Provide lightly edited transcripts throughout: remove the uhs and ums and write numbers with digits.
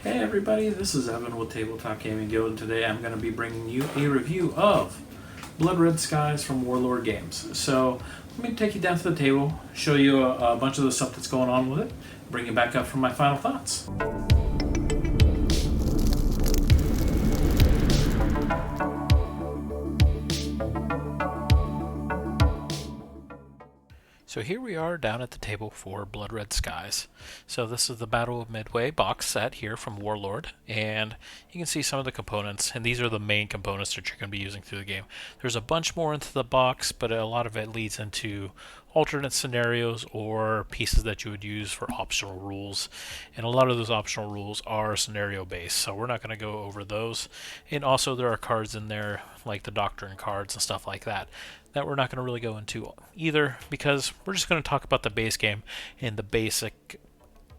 Hey everybody, this is Evan with Tabletop Gaming Guild, and today I'm going to be bringing you a review of Blood Red Skies from Warlord Games. So, let me take you down to the table, show you a bunch of the stuff that's going on with it, bring you back up for my final thoughts. So here we are down at the table for Blood Red Skies. So this is the Battle of Midway box set here from Warlord, and you can see some of the components, and these are the main components that you're going to be using through the game. There's a bunch more into the box, but a lot of it leads into alternate scenarios or pieces that you would use for optional rules, and a lot of those optional rules are scenario based, so we're not going to go over those. And also there are cards in there like the Doctrine cards and stuff like that we're not going to really go into either, because we're just going to talk about the base game and the basic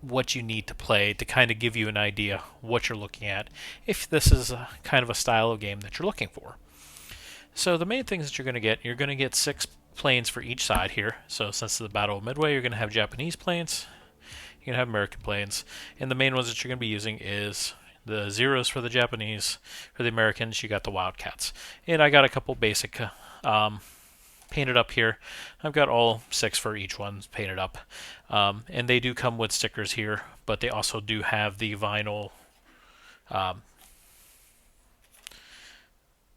what you need to play to kind of give you an idea what you're looking at if this is a kind of a style of game that you're looking for. So the main things that you're going to get 6 planes for each side here. So since it's the Battle of Midway, you're going to have Japanese planes, you're going to have American planes, and the main ones that you're going to be using is the Zeros for the Japanese. For the Americans, you got the Wildcats. And I got a couple basic painted up here. I've got all 6 for each one painted up, and they do come with stickers here, but they also do have the vinyl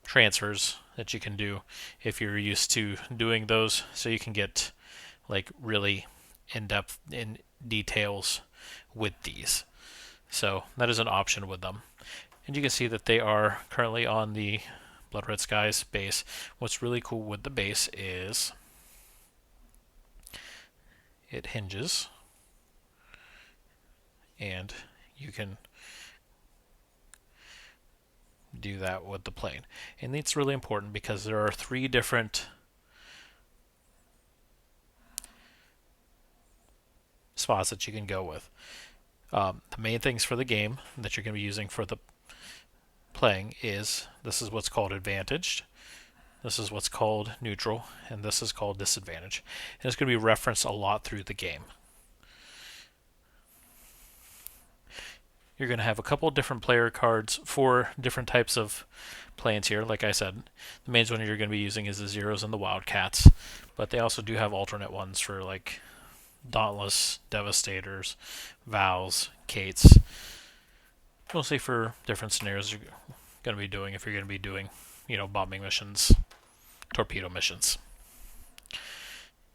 transfers that you can do if you're used to doing those, so you can get like really in-depth in details with these. So that is an option with them, and you can see that they are currently on the Blood Red Skies base. What's really cool with the base is it hinges, and you can do that with the plane. And it's really important because there are 3 different spots that you can go with. The main things for the game that you're going to be using for the playing is, this is what's called advantaged, this is what's called neutral, and this is called disadvantage. And it's going to be referenced a lot through the game. You're going to have a couple different player cards for different types of planes here. Like I said, the main one you're going to be using is the Zeros and the Wildcats, but they also do have alternate ones for like Dauntless, Devastators, Vows, Kates. Mostly for different scenarios you're going to be doing if you're going to be doing, bombing missions, torpedo missions.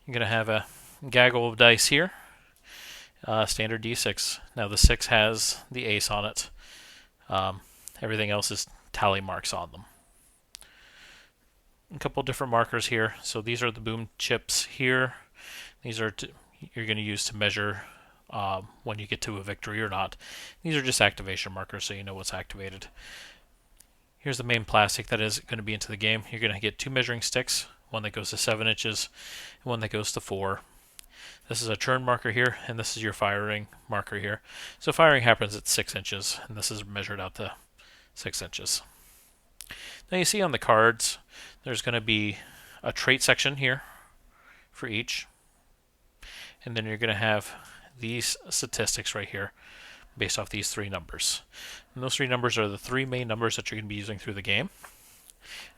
You're going to have a gaggle of dice here, standard D6. Now the 6 has the ace on it. Everything else is tally marks on them. A couple different markers here. So these are the boom chips here. These are you're going to use to measure when you get to a victory or not. These are just activation markers, so you know what's activated. Here's the main plastic that is going to be into the game. You're going to get 2 measuring sticks, one that goes to 7 inches and one that goes to 4. This is a turn marker here, and this is your firing marker here. So firing happens at 6 inches, and this is measured out to 6 inches. Now you see on the cards, there's going to be a trait section here for each, and then you're going to have these statistics right here based off these 3 numbers. And those 3 numbers are the 3 main numbers that you're going to be using through the game.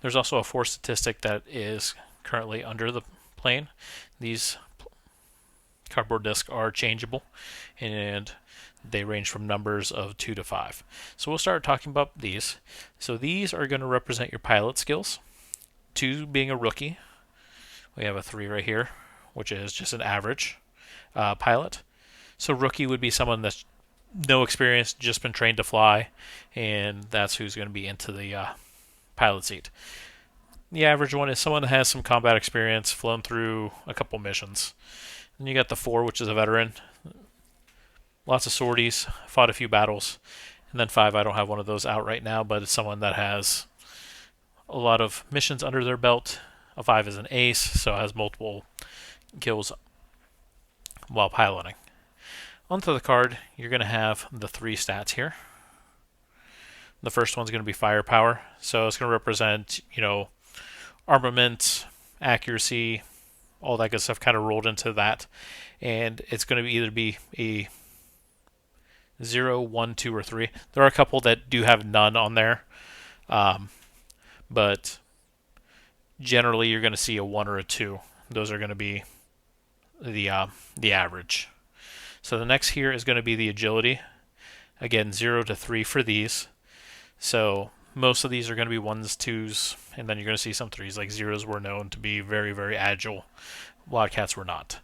There's also a 4 statistic that is currently under the plane. These cardboard discs are changeable, and they range from numbers of 2 to 5. So we'll start talking about these. So these are going to represent your pilot skills. 2 being a rookie. We have a 3 right here, which is just an average pilot. So rookie would be someone that's no experience, just been trained to fly, and that's who's going to be into the pilot seat. The average one is someone that has some combat experience, flown through a couple missions. And you got the 4, which is a veteran. Lots of sorties, fought a few battles. And then 5, I don't have one of those out right now, but it's someone that has a lot of missions under their belt. A 5 is an ace, so has multiple kills while piloting. Onto the card, you're going to have the 3 stats here. The first one's going to be firepower, so it's going to represent, armament, accuracy, all that good stuff kind of rolled into that. And it's going to either be a 0, 1, 2, or 3. There are a couple that do have none on there, but generally you're going to see a 1 or a 2. Those are going to be the average. So the next here is going to be the agility. Again, 0 to 3 for these. So most of these are going to be 1s, 2s, and then you're going to see some 3s. Like 0s were known to be very, very agile. Wildcats were not.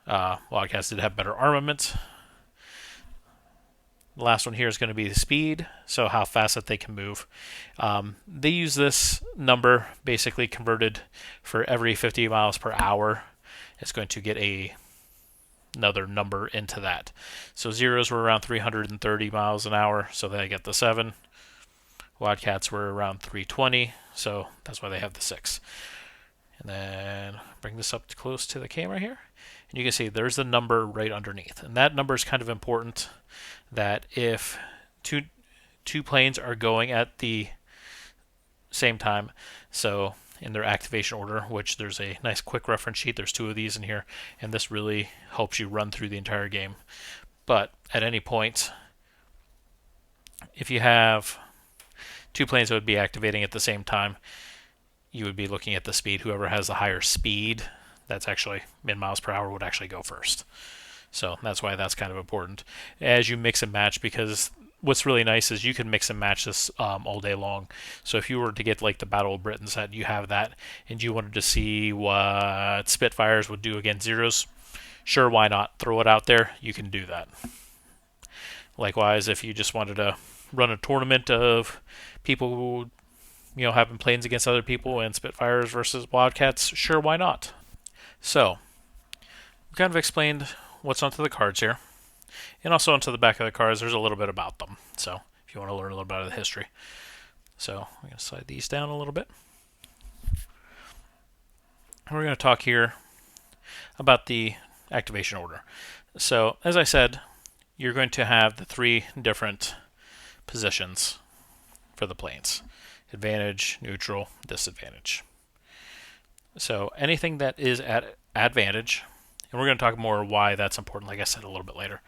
Wildcats did have better armament. The last one here is going to be the speed, so how fast that they can move. They use this number basically converted for every 50 miles per hour. It's going to get another number into that. So zeros were around 330 miles an hour, so they get the 7. Wildcats were around 320, so that's why they have the 6. And then bring this up close to the camera here. And you can see there's the number right underneath. And that number is kind of important, that if two planes are going at the same time, so in their activation order, which there's a nice quick reference sheet, there's 2 of these in here, and this really helps you run through the entire game. But at any point, if you have 2 planes that would be activating at the same time, you would be looking at the speed. Whoever has the higher speed, that's actually in miles per hour, would actually go first. So that's why that's kind of important as you mix and match, because what's really nice is you can mix and match this all day long. So if you were to get like the Battle of Britain set, you have that, and you wanted to see what Spitfires would do against zeros, sure, why not? Throw it out there, you can do that. Likewise, if you just wanted to run a tournament of people who, having planes against other people and Spitfires versus Wildcats, sure, why not? So, we kind of explained what's onto the cards here. And also onto the back of the cards, there's a little bit about them. So, if you want to learn a little bit of the history. So, I'm going to slide these down a little bit. And we're going to talk here about the activation order. So, as I said, you're going to have the 3 different positions for the planes: advantage, neutral, disadvantage. So anything that is at advantage, and we're going to talk more why that's important, like I said, a little bit later.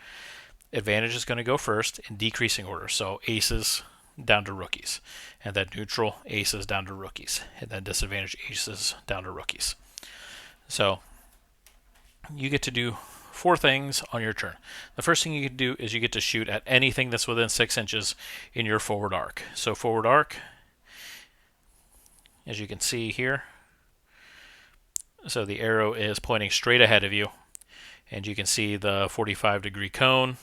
Advantage is going to go first in decreasing order, so aces down to rookies, and then neutral, aces down to rookies, and then disadvantage, aces down to rookies. So you get to do 4 things on your turn. The first thing you can do is you get to shoot at anything that's within 6 inches in your forward arc. So forward arc, as you can see here, so the arrow is pointing straight ahead of you, and you can see the 45-degree cone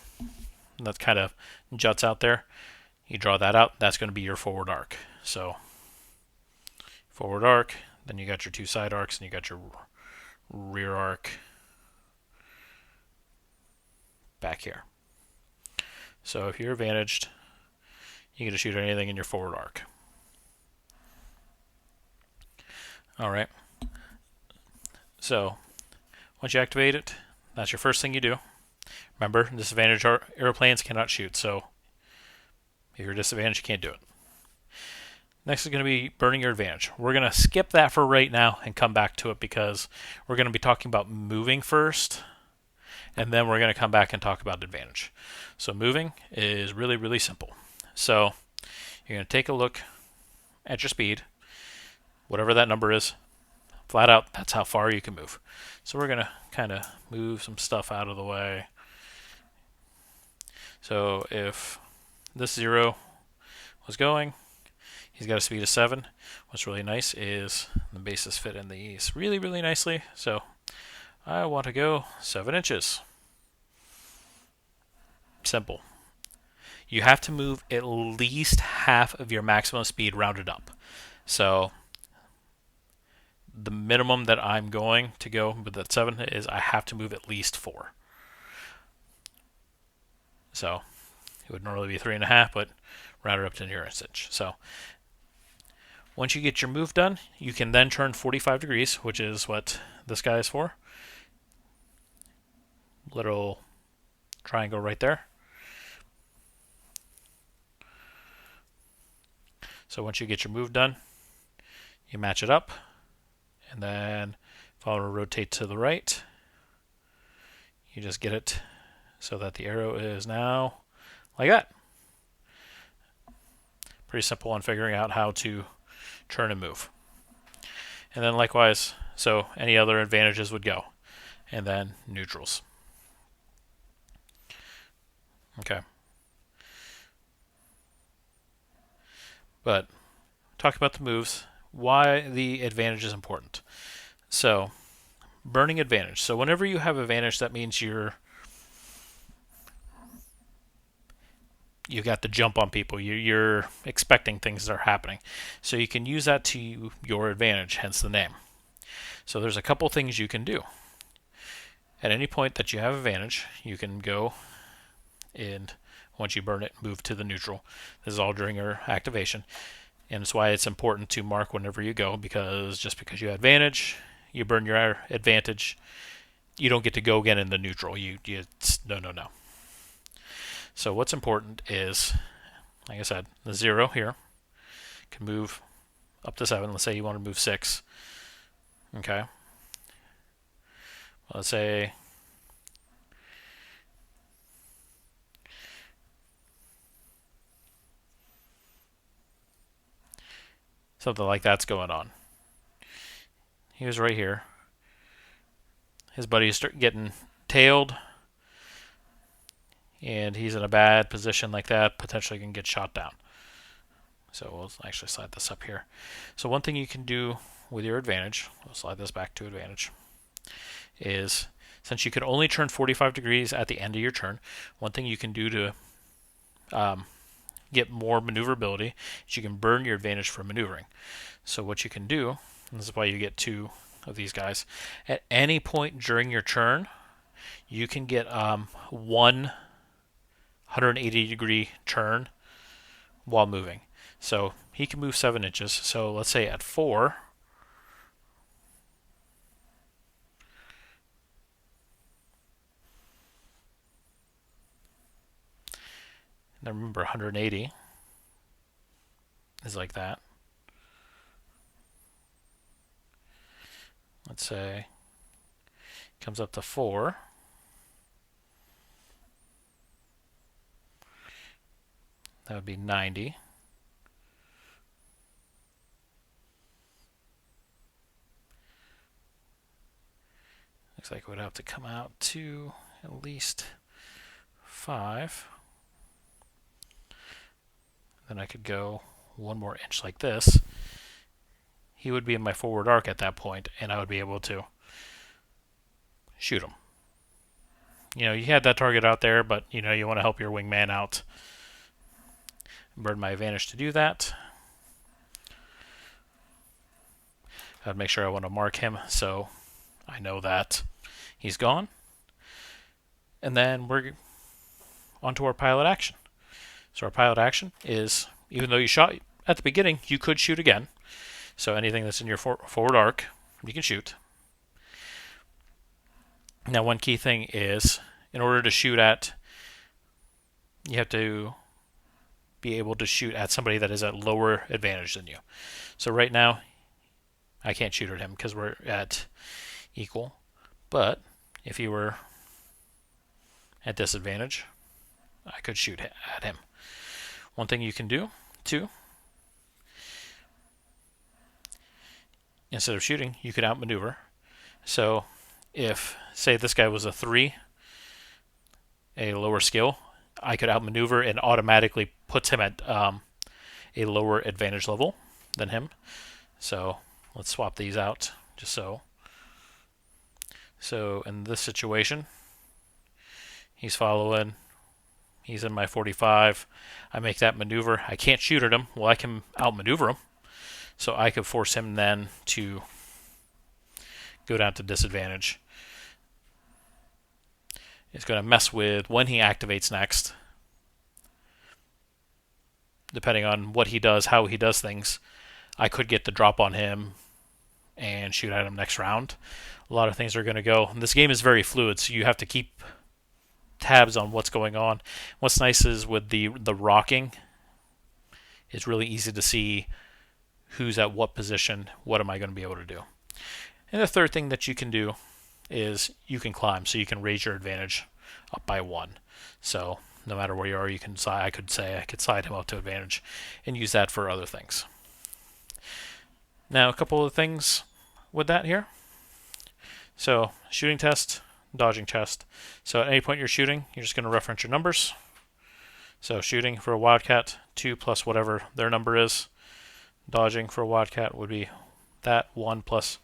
that kind of juts out there. You draw that out, that's going to be your forward arc. So forward arc, then you got your 2 side arcs, and you got your rear arc back here. So if you're advantaged, you get to shoot anything in your forward arc. Alright. So once you activate it, that's your first thing you do. Remember, disadvantaged airplanes cannot shoot, so if you're disadvantaged, you can't do it. Next is going to be burning your advantage. We're going to skip that for right now and come back to it, because we're going to be talking about moving first, and then we're going to come back and talk about advantage. So moving is really, really simple. So you're going to take a look at your speed, whatever that number is. Flat out, that's how far you can move. So we're going to kind of move some stuff out of the way. So if this 0 was going, he's got a speed of 7. What's really nice is the bases fit in these really, really nicely. So I want to go 7 inches. Simple. You have to move at least half of your maximum speed rounded up. So the minimum that I'm going to go with that 7 is I have to move at least 4. So it would normally be 3.5, but round it up to near an inch. So once you get your move done, you can then turn 45 degrees, which is what this guy is for. Little triangle right there. So once you get your move done, you match it up, and then if I want to rotate to the right, you just get it so that the arrow is now like that. Pretty simple on figuring out how to turn and move. And then likewise, so any other advantages would go. And then neutrals. Okay. But talk about the moves, why the advantage is important. So, burning advantage. So whenever you have advantage, that means you got the jump on people. You're expecting things that are happening. So you can use that to your advantage, hence the name. So there's a couple things you can do. At any point that you have advantage, you can go and once you burn it, move to the neutral. This is all during your activation. And that's why it's important to mark whenever you go, because just because you have advantage, you burn your advantage, you don't get to go again in the neutral. No. So what's important is, like I said, the 0 here can move up to 7. Let's say you want to move 6. Okay. Let's say something like that's going on. He was right here. His buddies start getting tailed, and he's in a bad position like that, potentially can get shot down. So we'll actually slide this up here. So one thing you can do with your advantage, we'll slide this back to advantage, is since you can only turn 45 degrees at the end of your turn, one thing you can do to get more maneuverability is you can burn your advantage for maneuvering. So what you can do, and this is why you get 2 of these guys, at any point during your turn, you can get 180 degree turn while moving. So he can move 7 inches. So let's say at 4, now remember 180 is like that. Let's say comes up to 4. That would be 90. Looks like it would have to come out to at least 5. Then I could go 1 more inch like this. He would be in my forward arc at that point, and I would be able to shoot him. You had that target out there, but you want to help your wingman out. Burn my advantage to do that. I'd make sure I want to mark him so I know that he's gone. And then we're onto our pilot action. So our pilot action is, even though you shot at the beginning, you could shoot again. So anything that's in your forward arc, you can shoot. Now one key thing is, in order to shoot at, you have to be able to shoot at somebody that is at lower advantage than you. So right now, I can't shoot at him because we're at equal. But if he were at disadvantage, I could shoot at him. One thing you can do, too, instead of shooting, you could outmaneuver. So if, say, this guy was a 3, a lower skill, I could outmaneuver and automatically puts him at a lower advantage level than him. So let's swap these out just so. So in this situation, he's following. He's in my 45. I make that maneuver. I can't shoot at him. Well, I can outmaneuver him. So I could force him then to go down to disadvantage. It's going to mess with when he activates next. Depending on what he does, how he does things, I could get the drop on him and shoot at him next round. A lot of things are going to go. And this game is very fluid, so you have to keep tabs on what's going on. What's nice is with the rocking, it's really easy to see who's at what position, what am I going to be able to do. And the third thing that you can do is you can climb, so you can raise your advantage up by 1. So no matter where you are, you can I could slide him up to advantage and use that for other things. Now, a couple of things with that here. So, shooting test, dodging test. So, at any point you're shooting, you're just going to reference your numbers. So, shooting for a Wildcat, 2 plus whatever their number is. Dodging for a Wildcat would be that, 1 plus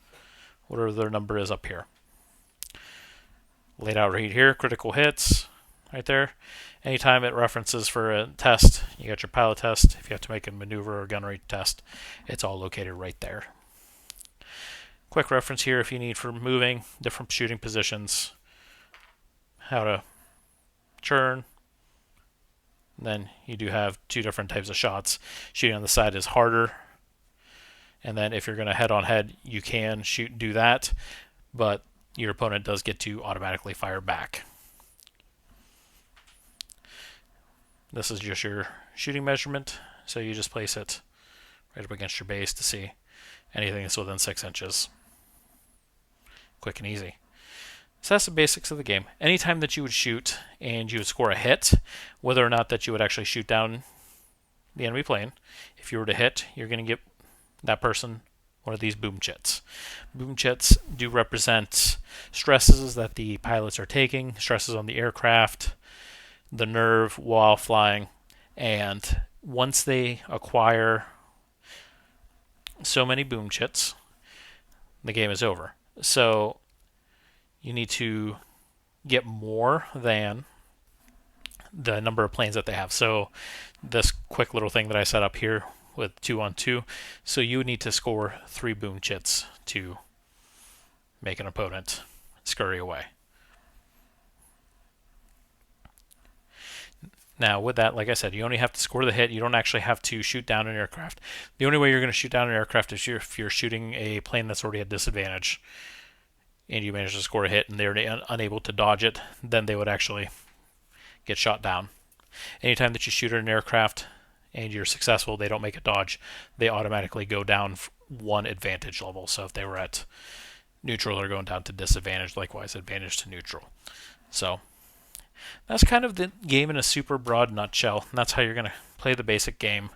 whatever their number is up here. Laid out right here, critical hits, right there. Anytime it references for a test, you got your pilot test. If you have to make a maneuver or gunnery test, it's all located right there. Quick reference here if you need for moving, different shooting positions, how to churn. Then you do have two different types of shots. Shooting on the side is harder, and then if you're going to head-on-head, you can do that, but your opponent does get to automatically fire back. This is just your shooting measurement, so you just place it right up against your base to see anything that's within 6 inches. Quick and easy. So that's the basics of the game. Anytime that you would shoot and you would score a hit, whether or not that you would actually shoot down the enemy plane, if you were to hit, you're going to get that person one of these boom chits. Boom chits do represent stresses that the pilots are taking, stresses on the aircraft, the nerve while flying, and once they acquire so many boom chits, the game is over. So you need to get more than the number of planes that they have. So this quick little thing that I set up here with 2 on 2, so you would need to score 3 boom chits to make an opponent scurry away. Now, with that, like I said, you only have to score the hit. You don't actually have to shoot down an aircraft. The only way you're going to shoot down an aircraft is if you're shooting a plane that's already at disadvantage and you manage to score a hit and they're unable to dodge it, then they would actually get shot down. Anytime that you shoot at an aircraft and you're successful, they don't make a dodge, they automatically go down 1 advantage level. So if they were at neutral, they're going down to disadvantage, likewise advantage to neutral. So that's kind of the game in a super broad nutshell. And that's how you're going to play the basic game.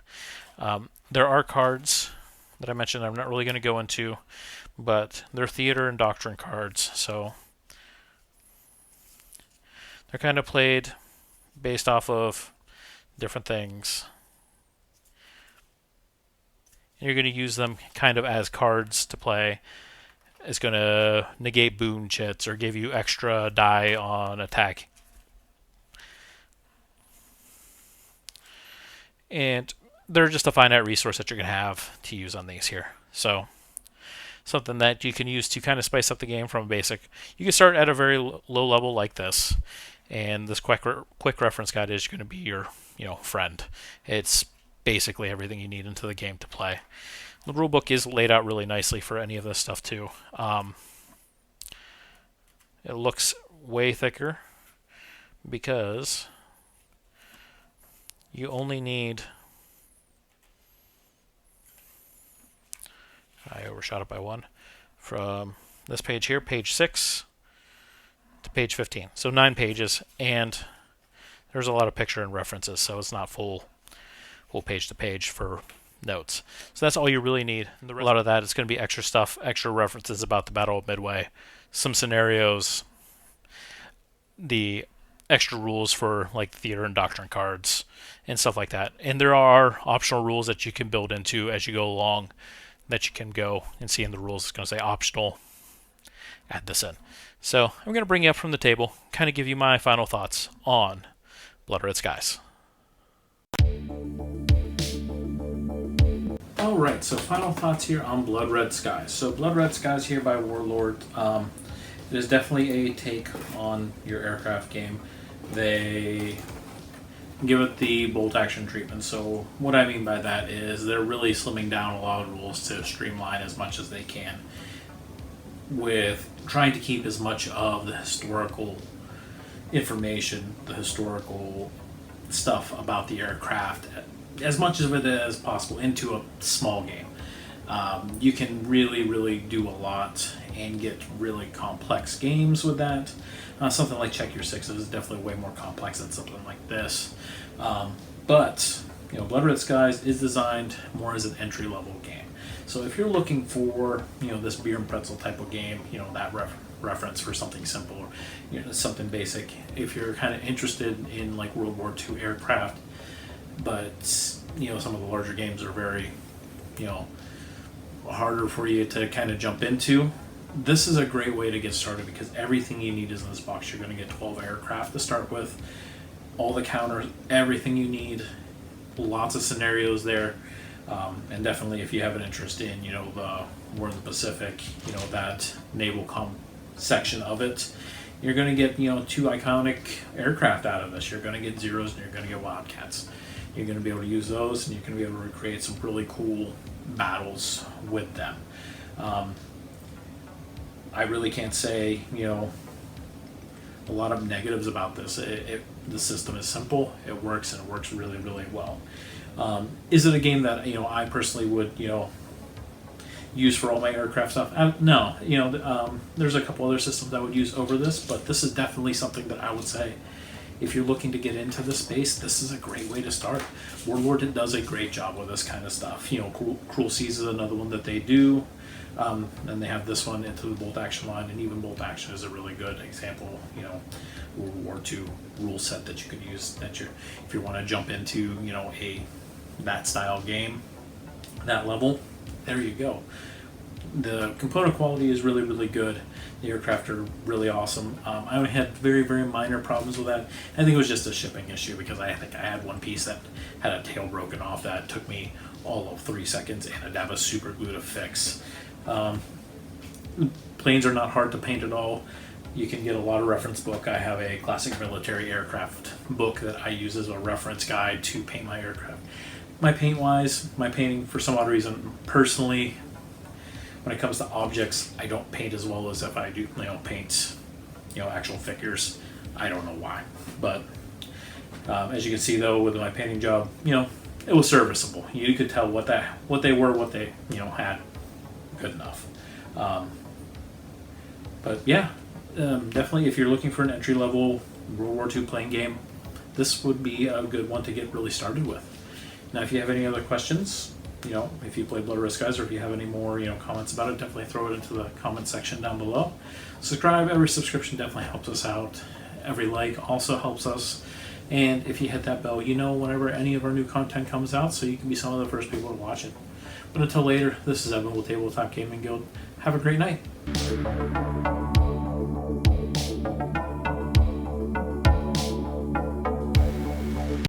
There are cards that I mentioned I'm not really going to go into, but they're theater and doctrine cards. So they're kind of played based off of different things. And you're going to use them kind of as cards to play. It's going to negate boon chits or give you extra die on attack. And they're just a finite resource that you're going to have to use on these here. So something that you can use to kind of spice up the game from a basic. You can start at a very low level like this, and this quick reference guide is going to be your friend. It's basically everything you need into the game to play. The rulebook is laid out really nicely for any of this stuff too. It looks way thicker because you only need, I overshot it by 1, from this page here, page 6 to page 15. So 9 pages, and there's a lot of picture and references, so it's not full page to page for notes. So that's all you really need. A lot of that is going to be extra stuff, extra references about the Battle of Midway, some scenarios, the extra rules for like theater and doctrine cards and stuff like that. And there are optional rules that you can build into as you go along that you can go and see in the rules. It's going to say optional, add this in. So I'm going to bring you up from the table, kind of give you my final thoughts on Blood Red Skies. Alright, so final thoughts here on Blood Red Skies. So Blood Red Skies here by Warlord. It is definitely a take on your aircraft game. They give it the bolt action treatment. So what I mean by that is they're really slimming down a lot of rules to streamline as much as they can, with trying to keep as much of the historical information, the historical stuff about the aircraft, as much of it as possible into a small game. You can really do a lot and get really complex games with that. Something like Check Your Sixes is definitely way more complex than something like this. But Blood Red Skies is designed more as an entry-level game. So if you're looking for this beer and pretzel type of game, that reference for something simple or something basic. If you're kind of interested in like World War II aircraft, but some of the larger games are very harder for you to kind of jump into, this is a great way to get started because everything you need is in this box. You're going to get 12 aircraft to start with, all the counters, everything you need, lots of scenarios there, and definitely if you have an interest in the War in the Pacific, that naval section of it, you're going to get 2 iconic aircraft out of this. You're going to get Zeros and you're going to get Wildcats. You're going to be able to use those, and you're going to be able to recreate some really cool battles with them. I really can't say a lot of negatives about this. The system is simple, it works, and it works really well. Is it a game that I personally would use for all my aircraft stuff? No. There's a couple other systems I would use over this, but this is definitely something that I would say if you're looking to get into this space, this is a great way to start. Warlord does a great job with this kind of stuff. Cruel Seas is another one that they do. And they have this one, Into the Bolt Action line, and even Bolt Action is a really good example, World War II rule set that you could use if you want to jump into, that style game, that level, there you go. The component quality is really good. The aircraft are really awesome. I only had very minor problems with that. I think it was just a shipping issue because I think I had one piece that had a tail broken off that took me all of 3 seconds, and I'd have a super glue to fix. Planes are not hard to paint at all. You can get a lot of reference book. I have a classic military aircraft book that I use as a reference guide to paint my aircraft. My painting, for some odd reason, personally, when it comes to objects, I don't paint as well as if I do paint actual figures. I don't know why, but as you can see though with my painting job, it was serviceable. You could tell what they had good enough. But yeah, definitely if you're looking for an entry-level World War II playing game, this would be a good one to get really started with. Now if you have any other questions, if you play Blood Red Skies, or if you have any more comments about it, definitely throw it into the comment section down below. Subscribe. Every subscription definitely helps us out. Every like also helps us. And if you hit that bell, whenever any of our new content comes out, so you can be some of the first people to watch it. But until later, this is Evan with Tabletop Gaming Guild. Have a great night.